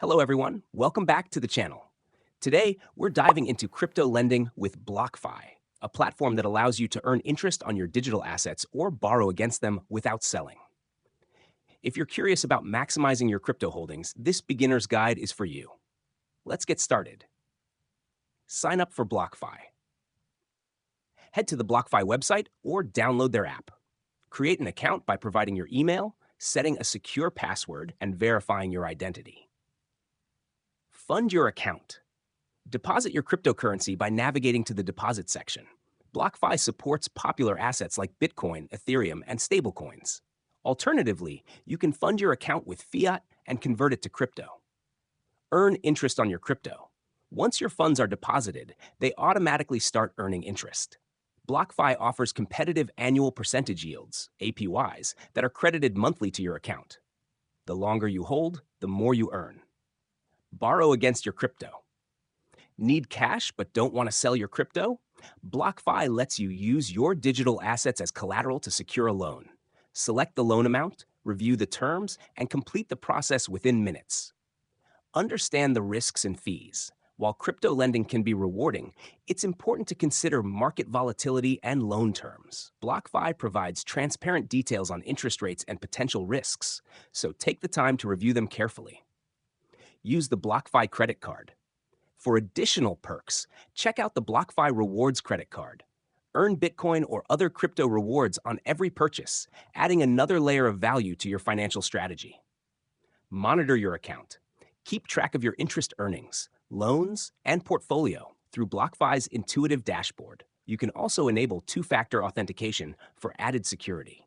Hello, everyone. Welcome back to the channel. Today, we're diving into crypto lending with BlockFi, a platform that allows you to earn interest on your digital assets or borrow against them without selling. If you're curious about maximizing your crypto holdings, this beginner's guide is for you. Let's get started. Sign up for BlockFi. Head to the BlockFi website or download their app. Create an account by providing your email, setting a secure password, and verifying your identity. Fund your account. Deposit your cryptocurrency by navigating to the deposit section. BlockFi supports popular assets like Bitcoin, Ethereum, and stablecoins. Alternatively, you can fund your account with fiat and convert it to crypto. Earn interest on your crypto. Once your funds are deposited, they automatically start earning interest. BlockFi offers competitive annual percentage yields, APYs, that are credited monthly to your account. The longer you hold, the more you earn. Borrow against your crypto. Need cash but don't want to sell your crypto? BlockFi lets you use your digital assets as collateral to secure a loan. Select the loan amount, review the terms, and complete the process within minutes. Understand the risks and fees. While crypto lending can be rewarding, it's important to consider market volatility and loan terms. BlockFi provides transparent details on interest rates and potential risks, so take the time to review them carefully. Use the BlockFi credit card. For additional perks, check out the BlockFi Rewards credit card. Earn Bitcoin or other crypto rewards on every purchase, adding another layer of value to your financial strategy. Monitor your account. Keep track of your interest earnings, loans, and portfolio through BlockFi's intuitive dashboard. You can also enable two-factor authentication for added security.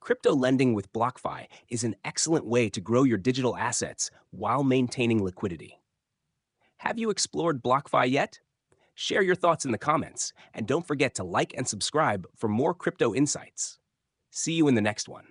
Crypto lending with BlockFi is an excellent way to grow your digital assets while maintaining liquidity. Have you explored BlockFi yet? Share your thoughts in the comments, and don't forget to like and subscribe for more crypto insights. See you in the next one.